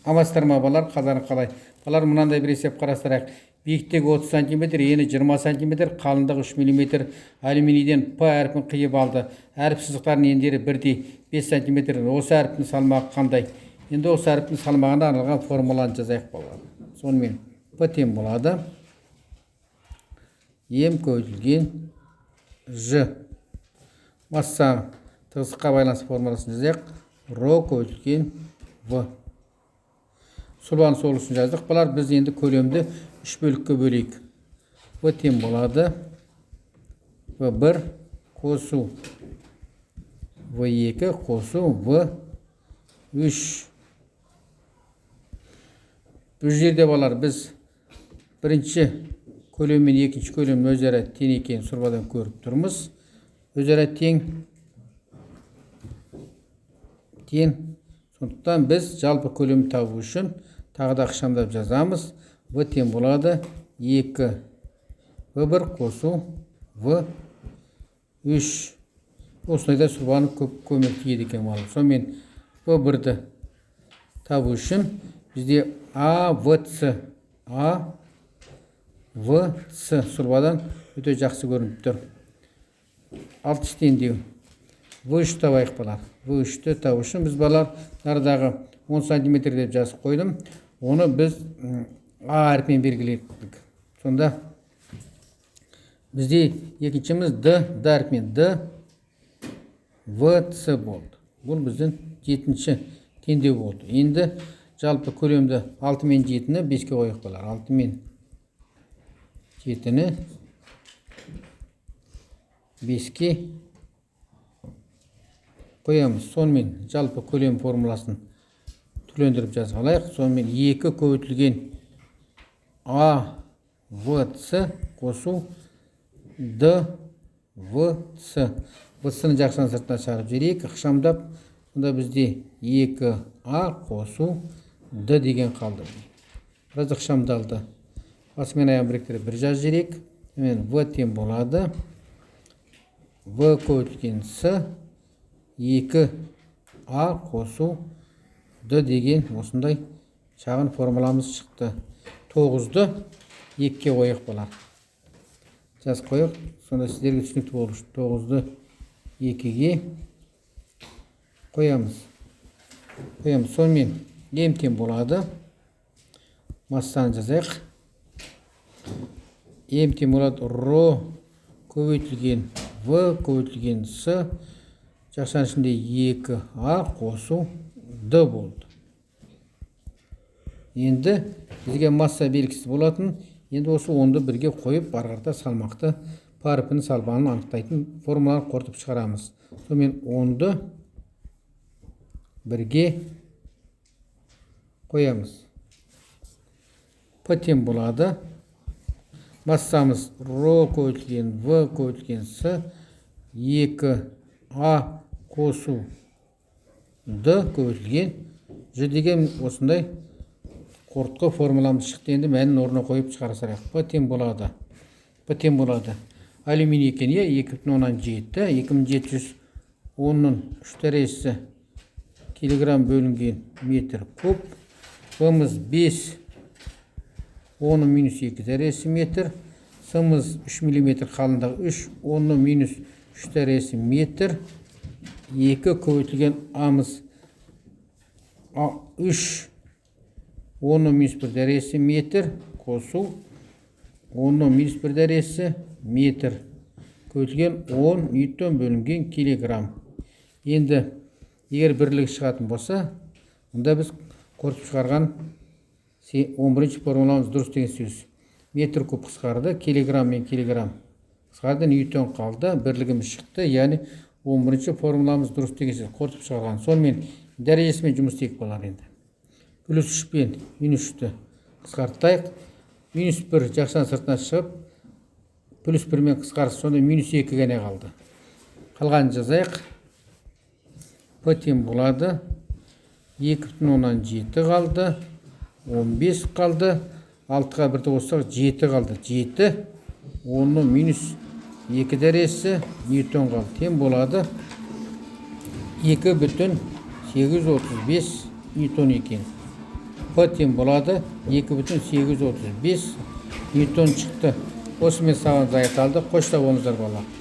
амастар ма балар, қазаны қалай? Балар мынандай бір есеп қарастырайық. Биіктігі 30 см, ені 20 см, қалыңдығы 3 мм. Алюминийден П әрпін қиып алды. Әріп сызықтарының ендері бірдей 5 см. Осы әріптің салмағы қандай? Енді осы әріптің салмағына арналған формуланы жазайық балар. Сонымен П тең болады М көбейтілген Ж. Масса тығыздыққа байланысты формуласын жазайық. Ро көбейтілген В. Сұлбаның солысын жаздық. Бұлар біз енді көлемді 3 бөлікке бөлейік. В тең болады В1 қосу В2 қосу В3. Бұл жерде балар біз бірінші көлем мен екінші көлемнің өзара тең екенін сұлбадан көріп тұрмыз. Өзара тең. Сондықтан біз жалпы көлемді табу үшін тағы да ықшамдап жазамыз. В тең болады 2 В1 қосу В3. Осылайда сұлбаны көп көмек тиеді екен балар. Сонымен В1-ді табу үшін бізде АВС сұлбадан өте жақсы көрініп тұр. 6 теңдеу. В3 табайық балар. В3-ті табу үшін біз балар нардағы 10 см деп жазып қойдым. Оны біз А әрпімен белгіледік. Сонда бізде екіншіміз Д әрпімен Д ВС болды. Бұл біздің 7-ші теңдеу болды. Енді жалпы көлемді 6 мен 7-ні 5-ке қойық балар. 6 мен 7-ні 5-ке қоямыз. Сонымен жалпы көлем формуласын түрлендіріп жазғалайық. Сонымен 2 көбейтілген АВС қосу ДВС. ВС-ны жақсан сыртына шығарып жіберейік. Ықшамдап, сонда бізде 2А қосу Д деген қалды. Біраз ықшамдалды. Басы мен аяғын біріктіріп бір жаз жіберейік. В тең болады В көбейтілген С 2А қосу Д деген осындай шағын формуламыз шықты. 9-ды 2-ке қойық балар. Жаз қойық. Сонда сіздерге түсінікті болу үшін 9-ды 2-ге қоямыз. Сонымен М тең болады. Массаны жазайық. М тең болады Ро көбейтілген В көбейтілген С жақсан ішінде 2А қосу Д болды. Енді бізге масса белгісі болатын. Енді осы 10-ды бірге қойып, арқарда салмақты парпінің салбанын анықтайтын формуланы қортып шығарамыз. Сонымен 10-ды бірге қоямыз. П тең болады. Массамыз Ро көбейтілген В көбейтілген С 2А қосу Д көбейтілген Ж деген осындай қортқы формуламыз шықты. Енді мәнін орнына қойып шығарсақ. П тең болады. Алюминий екен, 2,7. 2710-ның 3 дәрежесі килограмм бөлінген метр куб. Б-мыз 5, 10-ның минус 2 дәрежесі метр. С-мыз 3 мм қалыңдағы 3, 10-ның минус 3 дәрежесі метр. 2 көбейтілген А-мыз 3, 10-ның минус 1 дәрежесі метр. Қосу 10-ның минус 1 дәрежесі метр. Көбейтілген 10 ньютон бөлінген килограмм. Енді егер бірлігі шығатын болса, онда біз қорытып шығарған 11-ші формуламыз дұрыс деген сөз. Метр куб қысқарды, килограмм мен килограмм қысқарды, ньютон қалды, бірлігіміз шықты. Яғни 11-ші формуламыз дұрыс деген сөз, қорытып шығарған. Сонымен дәрежесімен жұмыс істейік болар енді. Плюс 3 пен минус 3-ті қысқартайық. Минус 1 жақсан сыртына шығып, плюс 1 мен қысқарсы, сонда минус 2 ғана қалды. Қалғанын жазайық. П тең болады 2,7 қалды, 15 қалды, 6-ға 1-ді қоссақ 7 қалды. 7, 10-ның минус 2 дәрежесі ньютон қалды. Тең болады 2,835 ньютон екен. P тең болады 2,835 ньютон шықты. Осымен сабағымыз аяқталды. Қош сау болыңыздар балалар.